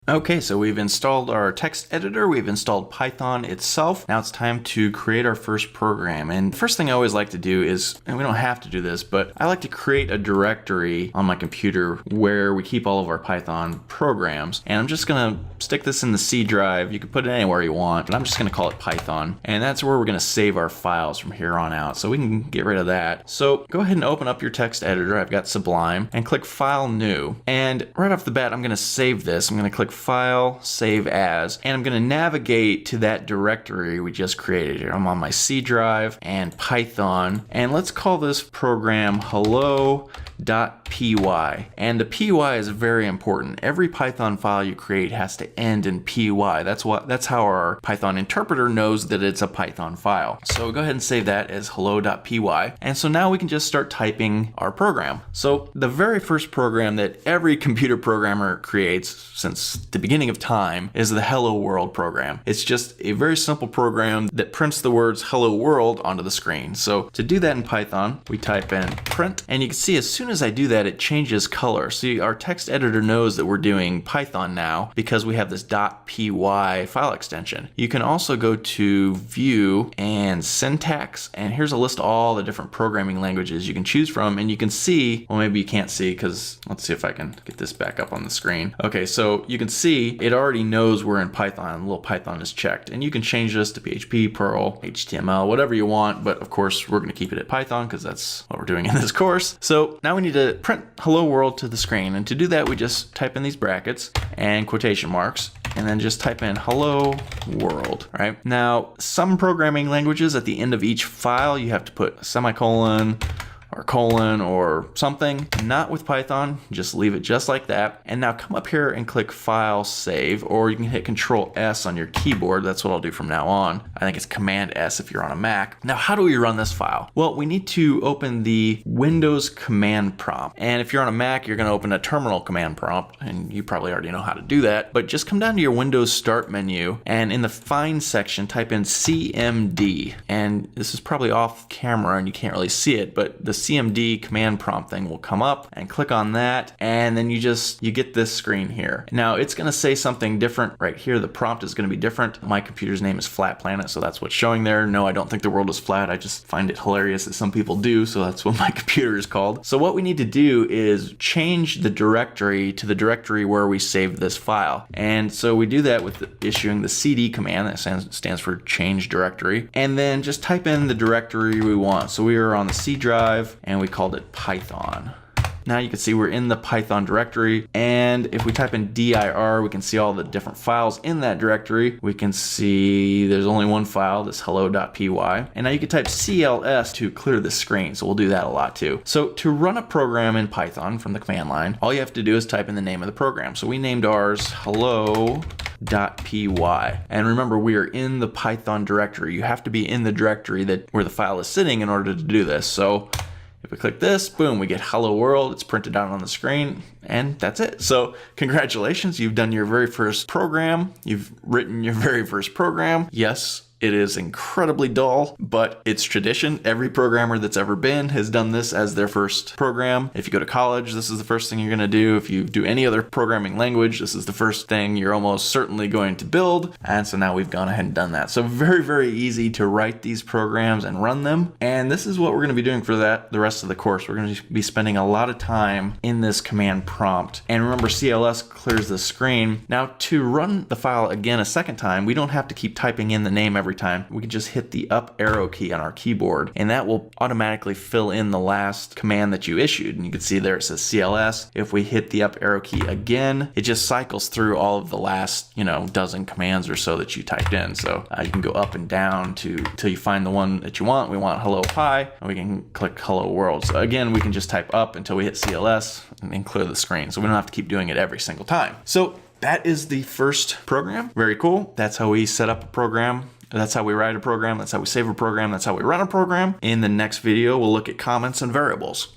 Okay, so we've installed our text editor, we've installed Python itself. Now it's time to create our first program. And the first thing I always like to do is, and we don't have to do this, but I like to create a directory on my computer where we keep all of our Python programs. And I'm just gonna stick this in the C drive. You can put it anywhere you want, but I'm just gonna call it Python. And that's where we're gonna save our files from here on out. So we can get rid of that. So go ahead and open up your text editor. I've got Sublime and click File New. And right off the bat, I'm gonna save this. I'm gonna click File, Save As, and I'm going to navigate to that directory we just created here. I'm on my C drive and Python, and let's call this program hello.py. And the py is very important. Every Python file you create has to end in py. That's how our Python interpreter knows that it's a Python file. So go ahead and save that as hello.py. And so now we can just start typing our program. So the very first program that every computer programmer creates since the beginning of time is the Hello World program. It's just a very simple program that prints the words Hello World onto the screen. So to do that in Python, we type in print, and you can see as soon as I do that, it changes color. See, our text editor knows that we're doing Python now because we have this .py file extension. You can also go to View and Syntax, and here's a list of all the different programming languages you can choose from, and you can see, well, maybe you can't see because let's see if I can get this back up on the screen. Okay, so you can see it already knows we're in Python. The little Python is checked, and you can change this to PHP, Perl, HTML, whatever you want, but of course we're going to keep it at Python because that's what we're doing in this course. So now we need to print hello world to the screen, and to do that we just type in these brackets and quotation marks and then just type in hello world. Right now, some programming languages at the end of each file you have to put a semicolon or colon or something. Not with Python, just leave it just like that. And now come up here and click File, Save, or you can hit Control S on your keyboard. That's what I'll do from now on. I think it's Command S if you're on a Mac. Now, how do we run this file? Well, we need to open the Windows command prompt. And if you're on a Mac, you're gonna open a terminal command prompt, and you probably already know how to do that. But just come down to your Windows Start menu, and in the Find section, type in CMD. And this is probably off camera and you can't really see it, but the CMD command prompt thing will come up, and click on that, and then you get this screen here. Now it's going to say something different right here. The prompt is going to be different. My computer's name is Flat Planet, so that's what's showing there. No, I don't think the world is flat. I just find it hilarious that some people do, so that's what my computer is called. So what we need to do is change the directory to the directory where we saved this file. And so we do that with issuing the CD command. That stands for change directory, and then just type in the directory we want. So we are on the C drive and we called it Python. Now you can see we're in the Python directory, and if we type in dir, we can see all the different files in that directory. We can see there's only one file, this hello.py, and now you can type cls to clear the screen, so we'll do that a lot too. So to run a program in Python from the command line, all you have to do is type in the name of the program. So we named ours hello.py, and remember, we are in the Python directory. You have to be in the directory where the file is sitting in order to do this. So if we click this, boom, we get hello world. It's printed out on the screen, and that's it. So congratulations, you've done your very first program. You've written your very first program. Yes, it is incredibly dull, but it's tradition. Every programmer that's ever been has done this as their first program. If you go to college, this is the first thing you're gonna do. If you do any other programming language, this is the first thing you're almost certainly going to build. And so now we've gone ahead and done that. So very, very easy to write these programs and run them. And this is what we're gonna be doing for the rest of the course. We're gonna be spending a lot of time in this command prompt. And remember, CLS clears the screen. Now to run the file again a second time, we don't have to keep typing in the name every time. We can just hit the up arrow key on our keyboard, and that will automatically fill in the last command that you issued. And you can see there it says CLS. If we hit the up arrow key again, it just cycles through all of the last, dozen commands or so that you typed in. So you can go up and down till you find the one that you want. We want hello pi, and we can click hello world. So again, we can just type up until we hit CLS and clear the screen. So we don't have to keep doing it every single time. So that is the first program. Very cool. That's how we set up a program. That's how we write a program. That's how we save a program. That's how we run a program. In the next video, we'll look at comments and variables.